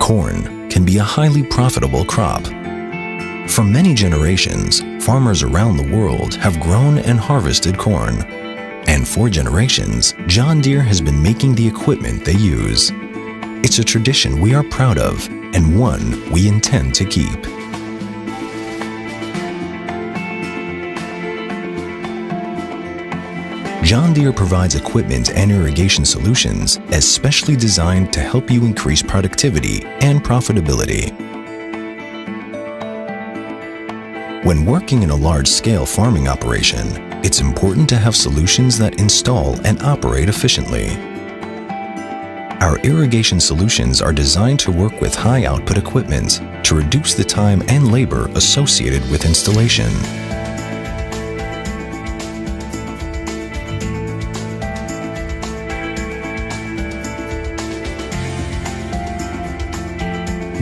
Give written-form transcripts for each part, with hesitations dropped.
Corn can be a highly profitable crop. For many generations, farmers around the world have grown and harvested corn. And for generations, John Deere has been making the equipment they use. It's a tradition we are proud of and one we intend to keep. John Deere provides equipment and irrigation solutions especially designed to help you increase productivity and profitability. When working in a large-scale farming operation, it's important to have solutions that install and operate efficiently. Our irrigation solutions are designed to work with high-output equipment to reduce the time and labor associated with installation.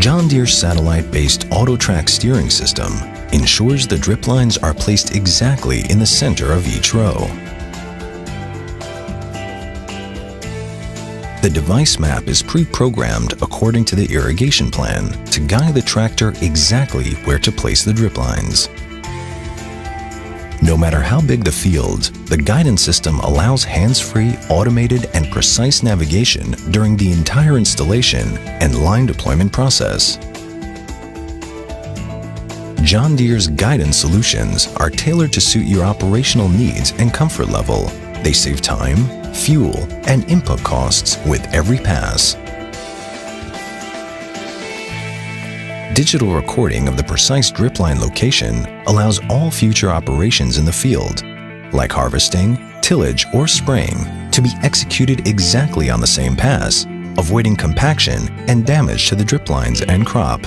John Deere's satellite-based auto-track steering system ensures the drip lines are placed exactly in the center of each row. The device map is pre-programmed according to the irrigation plan to guide the tractor exactly where to place the drip lines. No matter how big the field, the guidance system allows hands-free, automated, and precise navigation during the entire installation and line deployment process. John Deere's guidance solutions are tailored to suit your operational needs and comfort level. They save time, fuel, and input costs with every pass. Digital recording of the precise drip line location allows all future operations in the field, like harvesting, tillage, or spraying, to be executed exactly on the same pass, avoiding compaction and damage to the drip lines and crop.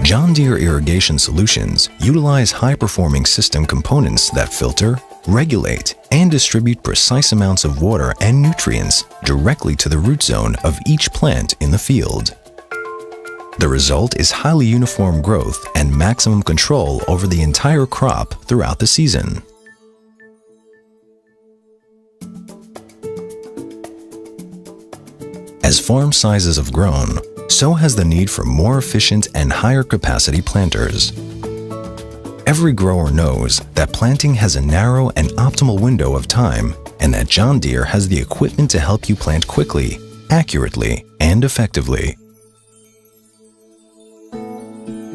John Deere irrigation solutions utilize high-performing system components that filter, regulate, and distribute precise amounts of water and nutrients directly to the root zone of each plant in the field. The result is highly uniform growth and maximum control over the entire crop throughout the season. As farm sizes have grown, so has the need for more efficient and higher capacity planters. Every grower knows that planting has a narrow and optimal window of time, and that John Deere has the equipment to help you plant quickly, accurately, and effectively.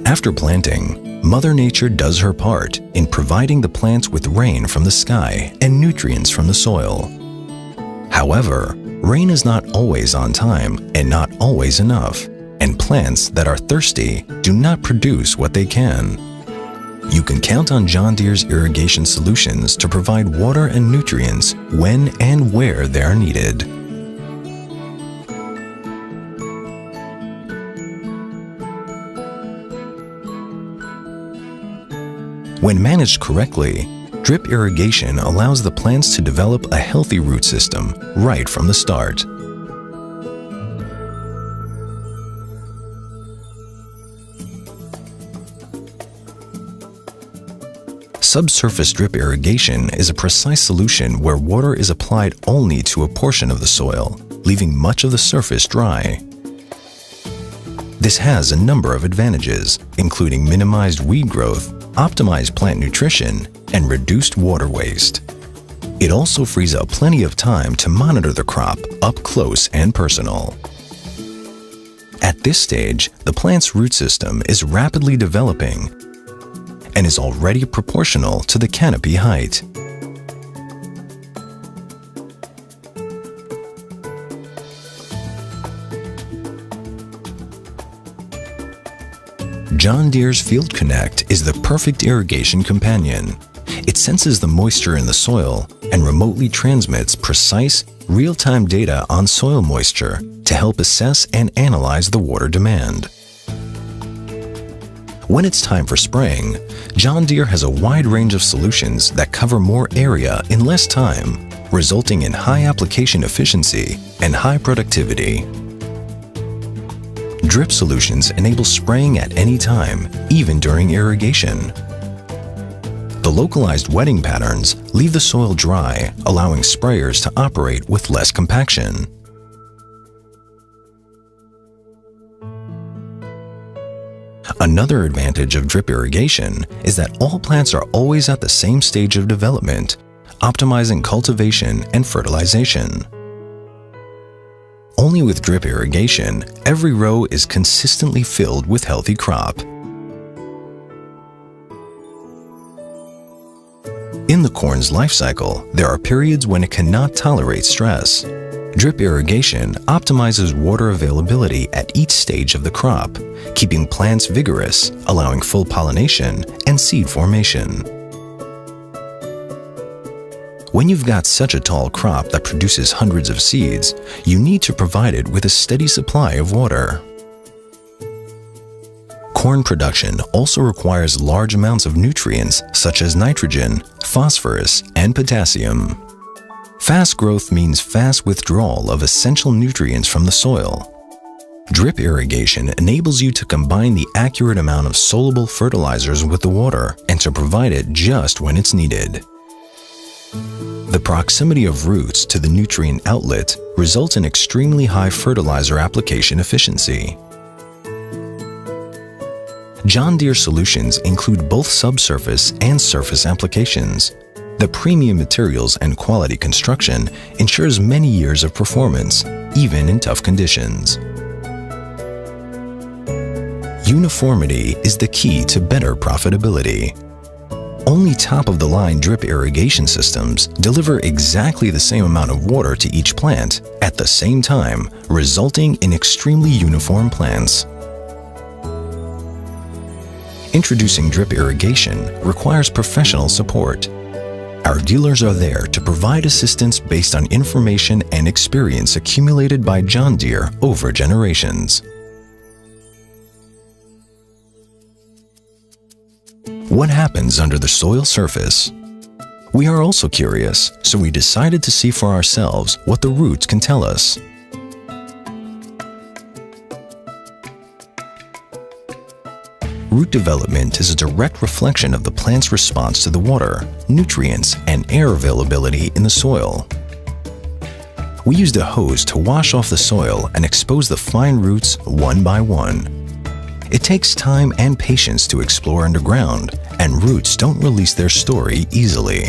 After planting, Mother Nature does her part in providing the plants with rain from the sky and nutrients from the soil. However, rain is not always on time and not always enough, and plants that are thirsty do not produce what they can. You can count on John Deere's irrigation solutions to provide water and nutrients when and where they are needed. When managed correctly, drip irrigation allows the plants to develop a healthy root system right from the start. Subsurface drip irrigation is a precise solution where water is applied only to a portion of the soil, leaving much of the surface dry. This has a number of advantages, including minimized weed growth, optimized plant nutrition, and reduced water waste. It also frees up plenty of time to monitor the crop up close and personal. At this stage, the plant's root system is rapidly developing and is already proportional to the canopy height. John Deere's Field Connect is the perfect irrigation companion. It senses the moisture in the soil and remotely transmits precise, real-time data on soil moisture to help assess and analyze the water demand. When it's time for spraying, John Deere has a wide range of solutions that cover more area in less time, resulting in high application efficiency and high productivity. Drip solutions enable spraying at any time, even during irrigation. The localized wetting patterns leave the soil dry, allowing sprayers to operate with less compaction. Another advantage of drip irrigation is that all plants are always at the same stage of development, optimizing cultivation and fertilization. Only with drip irrigation, every row is consistently filled with healthy crop. In the corn's life cycle, there are periods when it cannot tolerate stress. Drip irrigation optimizes water availability at each stage of the crop, keeping plants vigorous, allowing full pollination and seed formation. When you've got such a tall crop that produces hundreds of seeds, you need to provide it with a steady supply of water. Corn production also requires large amounts of nutrients such as nitrogen, phosphorus, and potassium. Fast growth means fast withdrawal of essential nutrients from the soil. Drip irrigation enables you to combine the accurate amount of soluble fertilizers with the water and to provide it just when it's needed. The proximity of roots to the nutrient outlet results in extremely high fertilizer application efficiency. John Deere solutions include both subsurface and surface applications. The premium materials and quality construction ensures many years of performance, even in tough conditions. Uniformity is the key to better profitability. Only top-of-the-line drip irrigation systems deliver exactly the same amount of water to each plant at the same time, resulting in extremely uniform plants. Introducing drip irrigation requires professional support. Our dealers are there to provide assistance based on information and experience accumulated by John Deere over generations. What happens under the soil surface? We are also curious, so we decided to see for ourselves what the roots can tell us. Root development is a direct reflection of the plant's response to the water, nutrients, and air availability in the soil. We used a hose to wash off the soil and expose the fine roots one by one. It takes time and patience to explore underground, and roots don't release their story easily.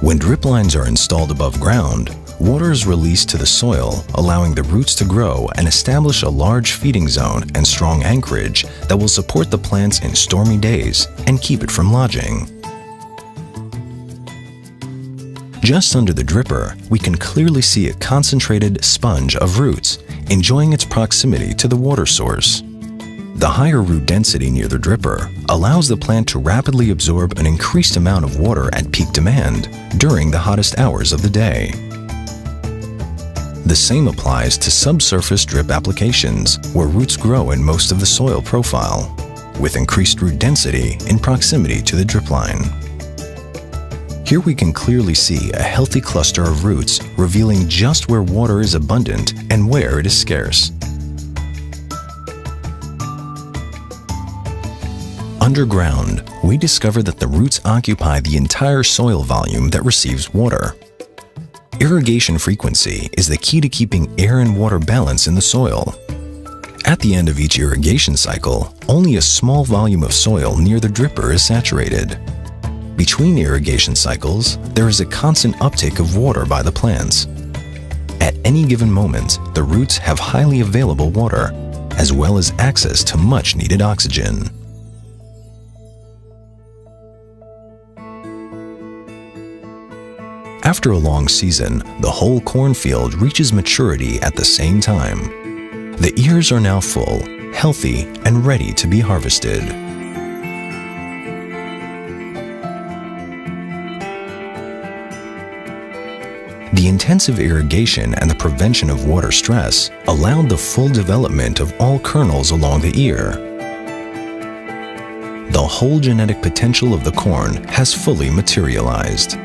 When drip lines are installed above ground, water is released to the soil, allowing the roots to grow and establish a large feeding zone and strong anchorage that will support the plants in stormy days and keep it from lodging. Just under the dripper, we can clearly see a concentrated sponge of roots, enjoying its proximity to the water source. The higher root density near the dripper allows the plant to rapidly absorb an increased amount of water at peak demand during the hottest hours of the day. The same applies to subsurface drip applications, where roots grow in most of the soil profile, with increased root density in proximity to the drip line. Here we can clearly see a healthy cluster of roots, revealing just where water is abundant and where it is scarce. Underground, we discover that the roots occupy the entire soil volume that receives water. Irrigation frequency is the key to keeping air and water balance in the soil. At the end of each irrigation cycle, only a small volume of soil near the dripper is saturated. Between irrigation cycles, there is a constant uptake of water by the plants. At any given moment, the roots have highly available water, as well as access to much-needed oxygen. After a long season, the whole cornfield reaches maturity at the same time. The ears are now full, healthy, and ready to be harvested. The intensive irrigation and the prevention of water stress allowed the full development of all kernels along the ear. The whole genetic potential of the corn has fully materialized.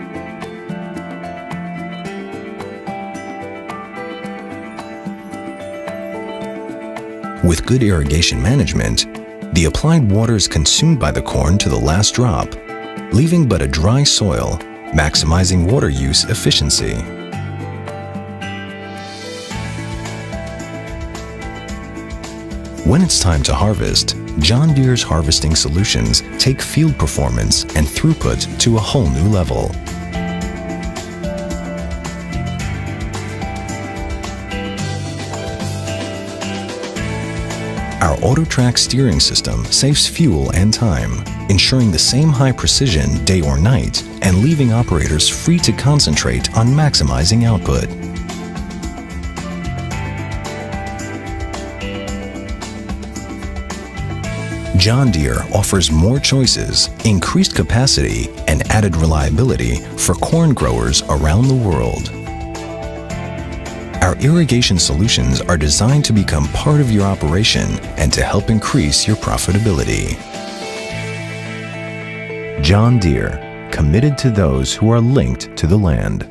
With good irrigation management, the applied water is consumed by the corn to the last drop, leaving but a dry soil, maximizing water use efficiency. When it's time to harvest, John Deere's harvesting solutions take field performance and throughput to a whole new level. Our AutoTrack steering system saves fuel and time, ensuring the same high precision day or night and leaving operators free to concentrate on maximizing output. John Deere offers more choices, increased capacity, and added reliability for corn growers around the world. Our irrigation solutions are designed to become part of your operation and to help increase your profitability. John Deere, committed to those who are linked to the land.